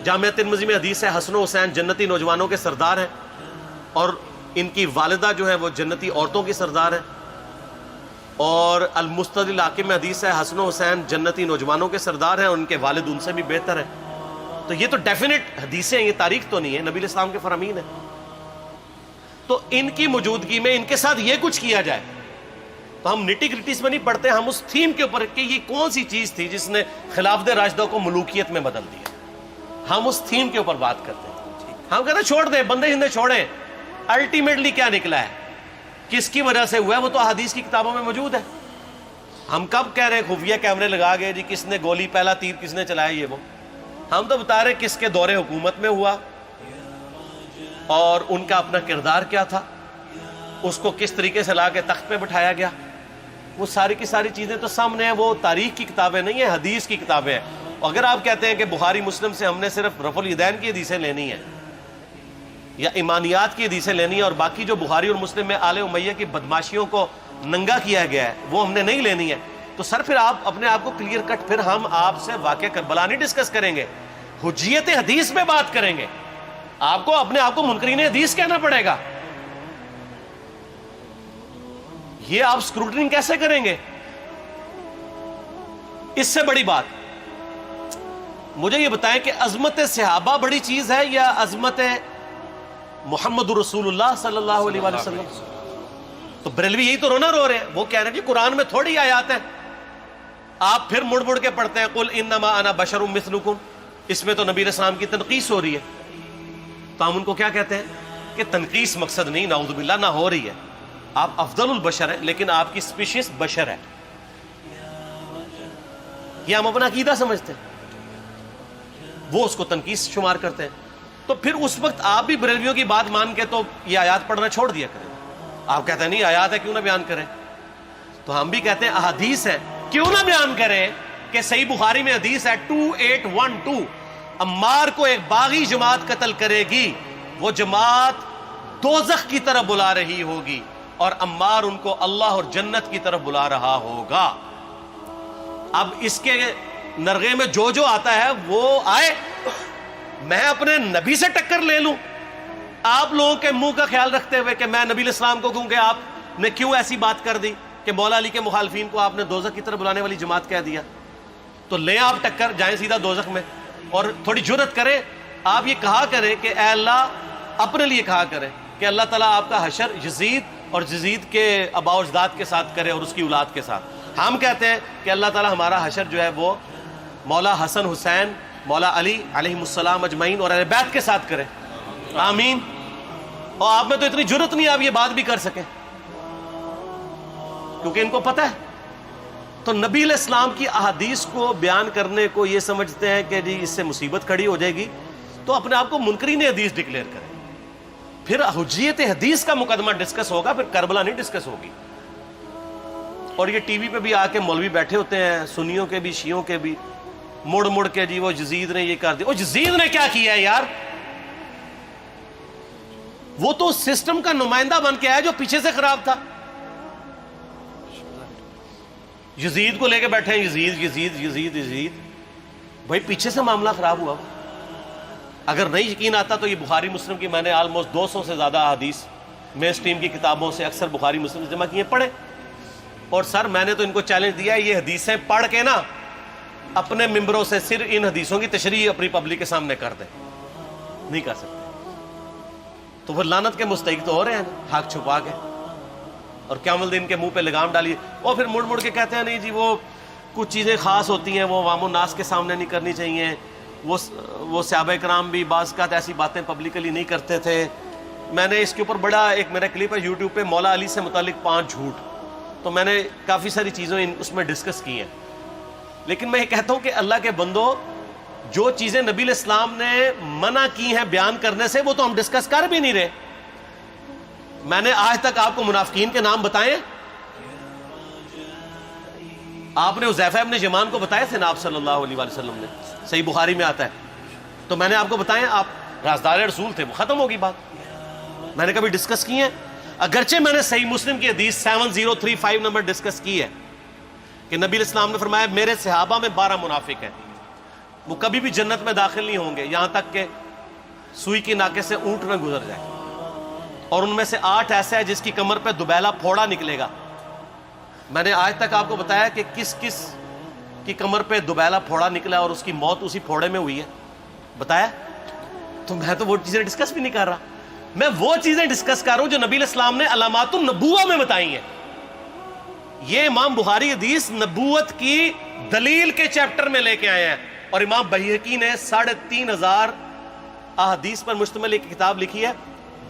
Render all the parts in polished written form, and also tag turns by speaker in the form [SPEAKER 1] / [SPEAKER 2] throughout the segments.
[SPEAKER 1] جامعہ ترمذی میں حدیث ہے حسن و حسین جنتی نوجوانوں کے سردار ہیں اور ان کی والدہ جو ہے وہ جنتی عورتوں کی سردار ہیں. اور المستدل حاکم میں حدیث ہے حسن و حسین جنتی نوجوانوں کے سردار ہیں اور ان کے والد ان سے بھی بہتر ہیں. تو یہ تو ڈیفینٹ حدیثیں ہیں, یہ تاریخ تو نہیں ہے, نبی علیہ السلام کے فرامین ہیں. تو ان کی موجودگی میں ان کے ساتھ یہ کچھ کیا جائے تو ہم نٹی گریٹیز میں نہیں پڑھتے, ہم اس تھیم کے اوپر کہ یہ کون سی چیز تھی جس نے خلافت راشدہ کو ملوکیت میں بدل دیا, ہم اس تھیم کے اوپر بات کرتے ہیں. ہم کہتے ہیں چھوڑ دیں, بندے ہندے چھوڑیں, الٹیمیٹلی کیا نکلا ہے, کس کی وجہ سے ہوا ہے, وہ تو احادیث کی کتابوں میں موجود ہے. ہم کب کہہ رہے ہیں خفیہ کیمرے لگا گئے جی کس نے گولی پہلا تیر کس نے چلایا یہ وہ, ہم تو بتا رہے کس کے دور حکومت میں ہوا اور ان کا اپنا کردار کیا تھا, اس کو کس طریقے سے لا کے تخت پہ بٹھایا گیا. وہ ساری کی ساری چیزیں تو سامنے ہیں, وہ تاریخ کی کتابیں نہیں ہیں, حدیث کی کتابیں ہیں. اگر آپ کہتے ہیں کہ بخاری مسلم سے ہم نے صرف رفع الیدین کی حدیثیں لینی ہیں یا ایمانیات کی حدیثیں لینی ہے اور باقی جو بخاری اور مسلم میں آل امیہ کی بدماشیوں کو ننگا کیا گیا ہے وہ ہم نے نہیں لینی ہے, تو سر پھر آپ اپنے آپ کو کلیئر کٹ, پھر ہم آپ سے واقعہ کربلا نہیں ڈسکس کریں گے, حجیت حدیث میں بات کریں گے. آپ کو اپنے آپ کو منکرین حدیث کہنا پڑے گا. یہ آپ اسکروٹنگ کیسے کریں گے؟ اس سے بڑی بات مجھے یہ بتائیں کہ عظمت صحابہ بڑی چیز ہے یا عظمت محمد رسول اللہ صلی اللہ علیہ وآلہ وسلم؟ تو بریلوی یہی تو رونا رو رہے ہیں, وہ کہہ رہے ہیں کہ قرآن میں تھوڑی آیات ہیں, آپ پھر مڑ مڑ کے پڑھتے ہیں قل انما انا بشر مثلکم, اس میں تو نبی علیہ السلام کی تنقیص ہو رہی ہے. تو ہم ان کو کیا کہتے ہیں کہ تنقیص مقصد نہیں, نعوذ باللہ, نہ ہو رہی ہے. آپ افضل البشر ہیں لیکن آپ کی سپیشیز بشر ہے, یہ ہم اپنا عقیدہ سمجھتے ہیں, وہ اس کو تنقیص شمار کرتے ہیں. تو پھر اس وقت آپ بھی بریلویوں کی بات مان کے تو یہ آیات پڑھنا چھوڑ دیا کریں. آپ کہتے ہیں نہیں آیات ہے کیوں نہ بیان کریں, تو ہم بھی کہتے ہیں احادیث ہے کیوں نہ بیان کریں کہ صحیح بخاری میں حدیث ہے 2812 عمار کو ایک باغی جماعت قتل کرے گی, وہ جماعت دوزخ کی طرف بلا رہی ہوگی اور عمار ان کو اللہ اور جنت کی طرف بلا رہا ہوگا. اب اس کے نرغے میں جو جو آتا ہے وہ آئے, میں اپنے نبی سے ٹکر لے لوں آپ لوگوں کے منہ کا خیال رکھتے ہوئے کہ میں نبی علیہ السلام کو کہوں کہ آپ نے کیوں ایسی بات کر دی کہ مولا علی کے مخالفین کو آپ نے دوزخ کی طرف بلانے والی جماعت کہہ دیا. تو لیں آپ ٹکر, جائیں سیدھا دوزخ میں, اور تھوڑی جرت کریں, آپ یہ کہا کریں کہ اے اللہ, اپنے لیے کہا کریں کہ اللہ تعالیٰ آپ کا حشر یزید اور یزید کے آباء و اجداد کے ساتھ کرے اور اس کی اولاد کے ساتھ. ہم کہتے ہیں کہ اللہ تعالیٰ ہمارا حشر جو ہے وہ مولا حسن حسین مولا علی علیہ السلام اجمعین اور اہل بیت کے ساتھ کرے, آمین. اور آپ میں تو اتنی جرت نہیں آپ یہ بات بھی کر سکیں کیونکہ ان کو پتہ ہے. تو نبی علیہ السلام کی احادیث کو بیان کرنے کو یہ سمجھتے ہیں کہ جی اس سے مصیبت کھڑی ہو جائے گی, تو اپنے آپ کو منکرین حدیث ڈکلیئر کریں. پھر حجیت حدیث کا مقدمہ ڈسکس ہوگا, پھر کربلا نہیں ڈسکس ہوگی. اور یہ ٹی وی پہ بھی آ کے مولوی بیٹھے ہوتے ہیں, سنیوں کے بھی شیعوں کے بھی, مڑ مڑ کے جی وہ یزید نے یہ کر دیا. وہ یزید نے کیا کیا ہے یار, وہ تو سسٹم کا نمائندہ بن کے آیا جو پیچھے سے خراب تھا. یزید کو لے کے بیٹھے ہیں, یزید یزید یزید یزید, بھائی پیچھے سے معاملہ خراب ہوا. اگر نہیں یقین آتا تو یہ بخاری مسلم کی میں نے آلموسٹ 200 سے زیادہ حدیث مین سٹریم کی کتابوں سے اکثر بخاری مسلم جمع کیے, پڑھے. اور سر میں نے تو ان کو چیلنج دیا ہے یہ حدیثیں پڑھ کے نا اپنے ممبروں سے صرف ان حدیثوں کی تشریح اپنی پبلک کے سامنے کر دیں, نہیں کر سکتے. تو وہ لعنت کے مستحق تو ہو رہے ہیں حق چھپا کے, اور قیامت دن کے منہ پہ لگام ڈالیے. اور پھر مڑ مڑ کے کہتے ہیں نہیں جی وہ کچھ چیزیں خاص ہوتی ہیں وہ عوام الناس کے سامنے نہیں کرنی چاہیے, وہ صحابہ کرام بھی بعض اوقات ایسی باتیں پبلکلی نہیں کرتے تھے. میں نے اس کے اوپر بڑا ایک میرا کلپ ہے یوٹیوب پہ, مولا علی سے متعلق 5 جھوٹ, تو میں نے کافی ساری چیزیں اس میں ڈسکس کی ہیں. لیکن میں یہ کہتا ہوں کہ اللہ کے بندو, جو چیزیں نبی علیہ السلام نے منع کی ہیں بیان کرنے سے وہ تو ہم ڈسکس کر بھی نہیں رہے. میں نے آج تک آپ کو منافقین کے نام بتائے, آپ نے حذیفہ ابن یمان کو بتائے تھے نا آپ صلی اللہ علیہ وآلہ وسلم نے, صحیح بخاری میں آتا ہے, تو میں نے آپ کو بتائے, آپ رازدار رسول تھے, وہ ختم ہوگی بات. میں نے کبھی ڈسکس کی ہے, اگرچہ میں نے صحیح مسلم کی حدیث 7035 نمبر ڈسکس کی ہے کہ نبی علیہ السلام نے فرمایا میرے صحابہ میں 12 منافق ہیں, وہ کبھی بھی جنت میں داخل نہیں ہوں گے یہاں تک کہ سوئی کی ناکے سے اونٹ نہ گزر جائے. اور ان میں سے 8 ایسے ہے جس کی کمر پہ دوبیلا پھوڑا نکلے گا. میں نے آج تک آپ کو بتایا کہ کس کس کی کمر پہ دوبیلا پھوڑا نکلا اور اس کی موت اسی پھوڑے میں ہوئی ہے؟ بتایا؟ تو میں تو وہ چیزیں ڈسکس بھی نہیں کر رہا. میں وہ چیزیں ڈسکس کر رہا ہوں جو نبی علیہ السلام نے علامات النبوہ میں بتائی ہیں. یہ امام بخاری حدیث نبوت کی دلیل کے چیپٹر میں لے کے آئے ہیں. اور امام بہقی نے 3,500 احادیث پر مشتمل ایک کتاب لکھی ہے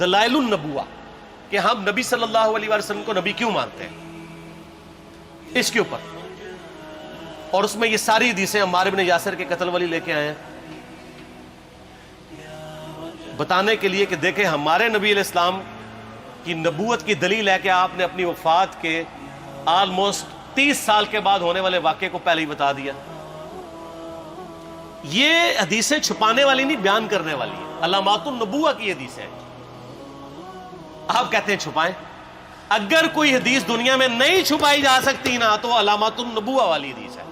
[SPEAKER 1] دلائل النبوہ، کہ ہم نبی صلی اللہ علیہ وسلم کو نبی کیوں مانتے ہیں، اس کے اوپر. اور اس میں یہ ساری حدیثیں عمار بن یاسر کے قتل والی لے کے آئے ہیں بتانے کے لیے کہ دیکھیں ہمارے نبی علیہ السلام کی نبوت کی دلیل ہے کہ آپ نے اپنی وفات کے آلموسٹ 30 سال کے بعد ہونے والے واقعے کو پہلے ہی بتا دیا. یہ حدیثیں چھپانے والی نہیں، بیان کرنے والی ہیں. علامات النبوہ کی حدیثیں ہیں. آپ کہتے ہیں چھپائیں. اگر کوئی حدیث دنیا میں نہیں چھپائی جا سکتی نا تو علامات النبوہ والی حدیث ہے،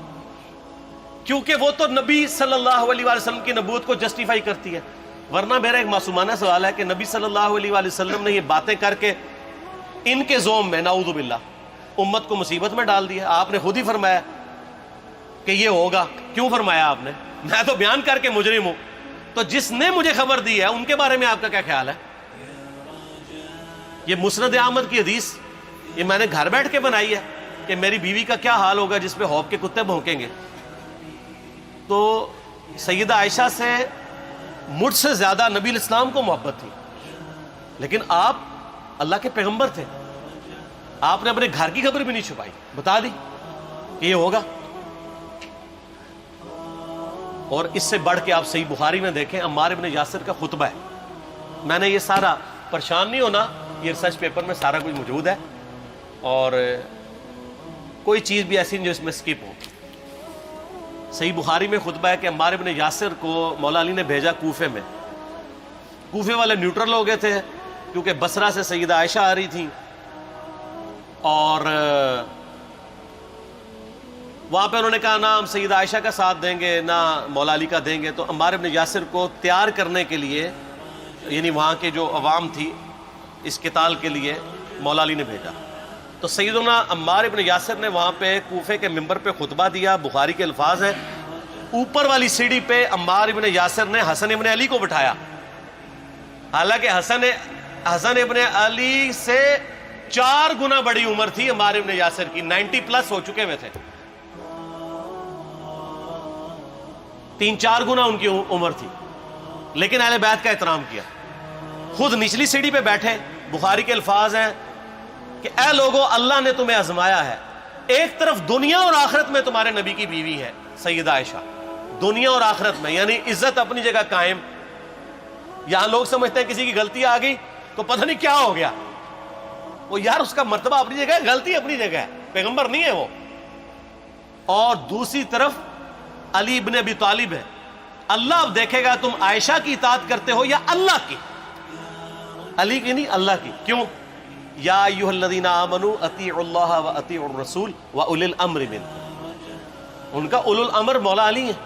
[SPEAKER 1] کیونکہ وہ تو نبی صلی اللہ علیہ وسلم کی نبوت کو جسٹیفائی کرتی ہے. ورنہ میرا ایک معصومانہ سوال ہے کہ نبی صلی اللہ علیہ وسلم نے یہ باتیں کر کے ان کے زوم میں نعوذ باللہ امت کو مصیبت میں ڈال دیا. آپ نے خود ہی فرمایا کہ یہ ہوگا. کیوں فرمایا آپ نے؟ میں تو بیان کر کے مجرم ہوں. تو جس نے مجھے خبر دی ہے ان کے بارے میں آپ کا کیا خیال ہے؟ یہ مسند احمد کی حدیث یہ میں نے گھر بیٹھ کے بنائی ہے کہ میری بیوی کا کیا حال ہوگا جس پہ خوف کے کتے بھونکیں گے. تو سیدہ عائشہ سے مجھ سے زیادہ نبی علیہ السلام کو محبت تھی، لیکن آپ اللہ کے پیغمبر تھے. آپ نے اپنے گھر کی خبر بھی نہیں چھپائی، بتا دی کہ یہ ہوگا. اور اس سے بڑھ کے آپ صحیح بخاری میں دیکھیں عمار بن یاسر کا خطبہ ہے. میں نے یہ سارا، پریشان نہیں ہونا، یہ ریسرچ پیپر میں سارا کچھ موجود ہے اور کوئی چیز بھی ایسی نہیں جو اس میں سکپ ہو. صحیح بخاری میں خطبہ ہے کہ عمار بن یاسر کو مولا علی نے بھیجا کوفے میں. کوفے والے نیوٹرل ہو گئے تھے کیونکہ بصرہ سے سیدہ عائشہ آ رہی تھیں اور وہاں پہ انہوں نے کہا نہ ہم سیدہ عائشہ کا ساتھ دیں گے نہ مولا علی کا دیں گے. تو عمار بن یاسر کو تیار کرنے کے لیے، یعنی وہاں کے جو عوام تھی اس قتال کے لیے، مولا علی نے بھیجا. تو سیدنا عمار بن یاسر نے وہاں پہ کوفے کے ممبر پہ خطبہ دیا. بخاری کے الفاظ ہیں، اوپر والی سیڑھی پہ عمار بن یاسر نے حسن ابن علی کو بٹھایا، حالانکہ حسن ابن علی سے 4 گنا بڑی عمر تھی عمار بن یاسر کی. 90 پلس ہو چکے ہوئے تھے، 3-4 گنا ان کی عمر تھی. لیکن اہل بیت کا احترام کیا. خود نچلی سیڑھی پہ بیٹھے. بخاری کے الفاظ ہیں کہ اے لوگو اللہ نے تمہیں آزمایا ہے. ایک طرف دنیا اور آخرت میں تمہارے نبی کی بیوی ہے سیدہ عائشہ، دنیا اور آخرت میں، یعنی عزت اپنی جگہ قائم. یہاں لوگ سمجھتے ہیں کسی کی غلطی آ گئی تو پتہ نہیں کیا ہو گیا. وہ یار اس کا مرتبہ اپنی جگہ ہے، غلطی اپنی جگہ ہے، پیغمبر نہیں ہے وہ. اور دوسری طرف علی ابن ابی طالب ہے. اللہ اب دیکھے گا تم عائشہ کی اطاعت کرتے ہو یا اللہ کی. علی کی نہیں، اللہ کی. کیوں؟ یا ایھا الذین آمنوا اطیعوا اللہ واطیعوا الرسول واولی الامر منکم. ان کا اولو الامر مولا علی ہیں،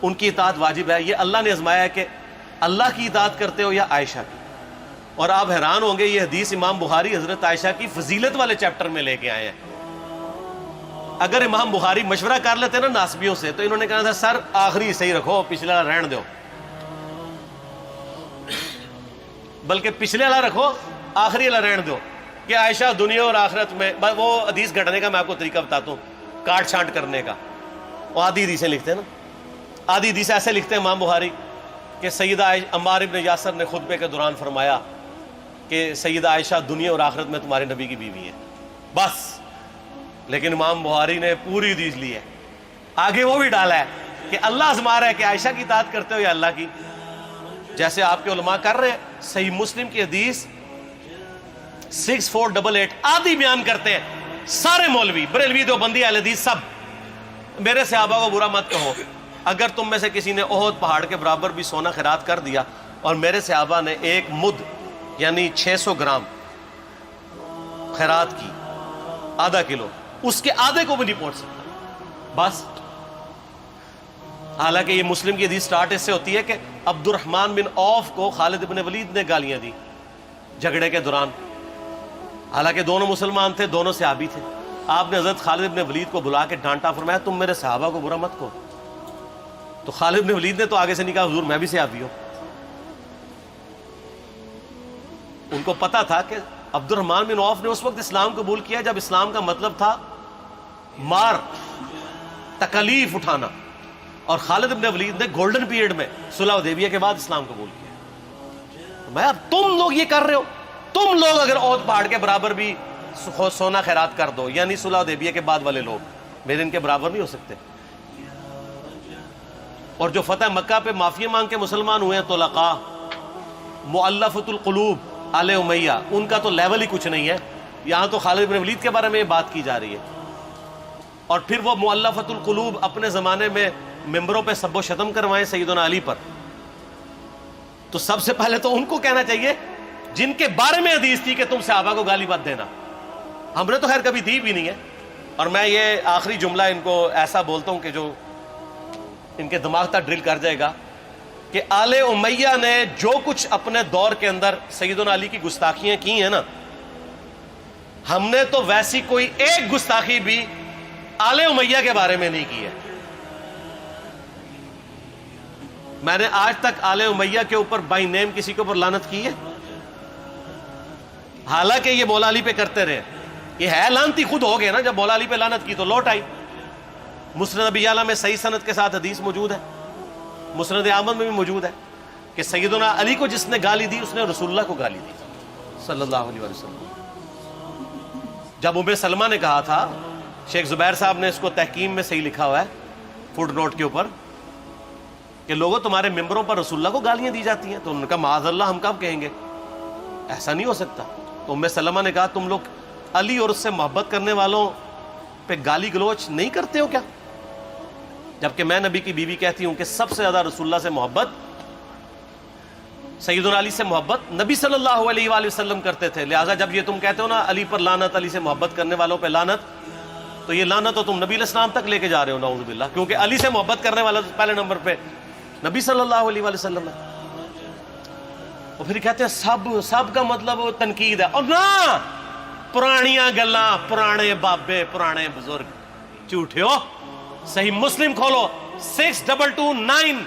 [SPEAKER 1] ان کی اطاعت واجب ہے. یہ اللہ نے آزمایا ہے کہ اللہ کی اطاعت کرتے ہو یا عائشہ کی. اور آپ حیران ہوں گے یہ حدیث امام بخاری حضرت عائشہ کی فضیلت والے چیپٹر میں لے کے آئے ہیں. اگر امام بخاری مشورہ کر لیتے نا ناسبیوں سے تو انہوں نے کہا تھا سر آخری صحیح رکھو، پچھلے والا رہن دو. بلکہ پچھلے والا رکھو، آخری والا رہن دو، کہ عائشہ دنیا اور آخرت میں. وہ حدیث گھٹنے کا میں آپ کو طریقہ بتاتا ہوں، کاٹ چھانٹ کرنے کا. وہ آدھی حدیثیں لکھتے ہیں نا، آدھی حدیثیں ایسے لکھتے ہیں امام بخاری کہ سیدہ عمار بن یاسر نے خطبے کے دوران فرمایا کہ سیدہ عائشہ دنیا اور آخرت میں تمہارے نبی کی بیوی ہے، بس. لیکن امام بخاری نے پوری حدیث لی ہے، آگے وہ بھی ڈالا ہے کہ اللہ آزما رہا ہے کہ عائشہ کی اطاعت کرتے ہو یا اللہ کی، جیسے آپ کے علماء کر رہے ہیں. صحیح مسلم کی حدیث 6488 آدھی بیان کرتے ہیں سارے مولوی، بریلوی، دیوبندی، اہل حدیث سب. میرے صحابہ کو برا مت کہو، اگر تم میں سے کسی نے احد پہاڑ کے برابر بھی سونا خیرات کر دیا اور میرے صحابہ نے 1 مد یعنی 600 گرام خیرات کی، آدھا کلو، اس کے آدھے کو بھی نہیں پہنچ سکتا. بس حالانکہ یہ مسلم کی حدیث سٹارٹ اس سے ہوتی ہے کہ عبد الرحمن بن عوف کو خالد بن ولید نے گالیاں دی جھگڑے کے دوران، حالانکہ دونوں مسلمان تھے، دونوں صحابی تھے. آپ نے حضرت خالد بن ولید کو بلا کے ڈانٹا، فرمایا تم میرے صحابہ کو برا مت کہو. تو خالد بن ولید نے تو آگے سے نہیں کہا حضور میں بھی صحابی ہوں. ان کو پتا تھا کہ عبد الرحمن بن عوف نے اس وقت اسلام قبول کیا جب اسلام کا مطلب تھا مار، تکلیف اٹھانا، اور خالد بن ولید نے گولڈن پیریڈ میں صلح حدیبیہ کے بعد اسلام قبول کیا. میں اب تم لوگ یہ کر رہے ہو، تم لوگ اگر عہد پہاڑ کے برابر بھی سونا خیرات کر دو، یعنی صلح حدیبیہ کے بعد والے لوگ میرے ان کے برابر نہیں ہو سکتے. اور جو فتح مکہ پہ معافی مانگ کے مسلمان ہوئے ہیں طلقاء، مؤلفۃ القلوب آل امیہ، ان کا تو لیول ہی کچھ نہیں ہے. یہاں تو خالد بن ولید کے بارے میں یہ بات کی جا رہی ہے. اور پھر وہ مؤلفۃ القلوب اپنے زمانے میں ممبروں پہ سب و شتم کروائیں سیدنا علی پر، تو سب سے پہلے تو ان کو کہنا چاہیے جن کے بارے میں حدیث تھی کہ تم صحابہ کو گالی مت دینا. ہم نے تو خیر کبھی دی بھی نہیں ہے. اور میں یہ آخری جملہ ان کو ایسا بولتا ہوں کہ جو ان کے دماغ تک ڈرل کر جائے گا کہ آل امیہ نے جو کچھ اپنے دور کے اندر سیدنا علی کی گستاخیاں کی ہیں نا، ہم نے تو ویسی کوئی ایک گستاخی بھی آل امیہ کے بارے میں نہیں کی ہے. میں نے آج تک آل امیہ کے اوپر بائی نیم کسی کے اوپر لعنت کی ہے؟ حالانکہ یہ مولا علی پہ کرتے رہے. یہ ہے لعنتی خود ہو گئے نا، جب مولا علی پہ لعنت کی تو لوٹ آئی. مسند ابی اعلیٰ میں صحیح سند کے ساتھ حدیث موجود ہے، مسند احمد میں بھی موجود ہے کہ سیدنا علی کو جس نے گالی دی اس نے رسول اللہ کو گالی دی صلی اللہ علیہ وسلم. جب ام سلمہ نے کہا تھا، شیخ زبیر صاحب نے اس کو تحکیم میں صحیح لکھا ہوا ہے فوٹ نوٹ کے اوپر، کہ لوگوں تمہارے ممبروں پر رسول اللہ کو گالیاں دی جاتی ہیں، تو انہوں نے کہا معاذ اللہ ہم کب کہیں گے، ایسا نہیں ہو سکتا. تو ام سلمہ نے کہا تم لوگ علی اور اس سے محبت کرنے والوں پہ گالی گلوچ نہیں کرتے ہو کیا؟ جبکہ میں نبی کی بیوی کہتی ہوں کہ سب سے زیادہ رسول اللہ سے محبت، سیدنا علی سے محبت نبی صلی اللہ علیہ وآلہ وسلم کرتے تھے. لہٰذا جب یہ تم کہتے ہو نا علی پر لعنت، علی سے محبت کرنے والوں پہ لعنت، تو یہ لعنت تو تم نبی علیہ السلام تک لے کے جا رہے ہو نعوذ باللہ، کیونکہ علی سے محبت کرنے والا پہلے نمبر پہ نبی صلی اللہ علیہ وآلہ وسلم ہے. اور پھر کہتے ہیں سب کا مطلب وہ تنقید ہے. اور نہ، پرانیاں گلاں، پرانے بابے، پرانے بزرگ، جھوٹے ہو. صحیح مسلم کھولو 6229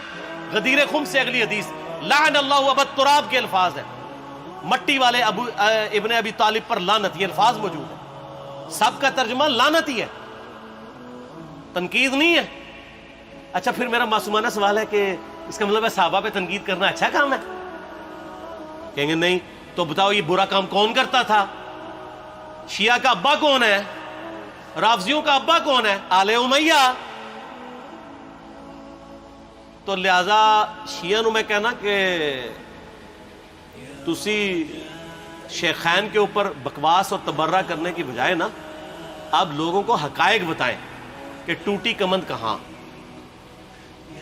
[SPEAKER 1] غدیر خم سے اگلی حدیث، لعن اللہ ابا التراب کے الفاظ ہیں، مٹی والے ابن ابی طالب پر لعنت، یہ الفاظ موجود ہے. سب کا ترجمہ لعنت ہی ہے، تنقید نہیں ہے. اچھا پھر میرا معصومانہ سوال ہے کہ اس کا مطلب ہے صحابہ پہ تنقید کرنا اچھا کام ہے؟ کہیں گے نہیں. تو بتاؤ یہ برا کام کون کرتا تھا؟ شیعہ کا ابا کون ہے؟ رافضیوں کا ابا کون ہے؟ آل امیہ. تو لہذا شیعہ نو میں کہنا کہ تسی شیخین کے اوپر بکواس اور تبرہ کرنے کی بجائے نا اب لوگوں کو حقائق بتائیں کہ ٹوٹی کمند کہاں.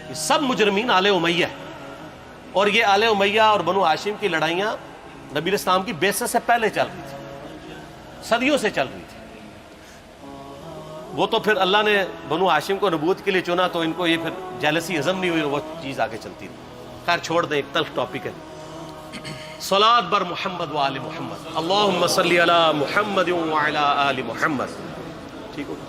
[SPEAKER 1] یہ سب مجرمین آل امیہ ہے. اور یہ آل امیہ اور بنو ہاشم کی لڑائیاں نبی علیہ السلام کی بعثت سے پہلے چل رہی تھی، صدیوں سے چل رہی تھی. وہ تو پھر اللہ نے بنو ہاشم کو نبوت کے لیے چنا تو ان کو یہ پھر جیلسی ہضم نہیں ہوئی، وہ چیز آگے چلتی تھی. خیر چھوڑ دیں، ایک تلخ ٹاپک ہے. صلاۃ بر محمد و آل محمد، اللہم صلی علی محمد و علی آل محمد. ٹھیک ہو؟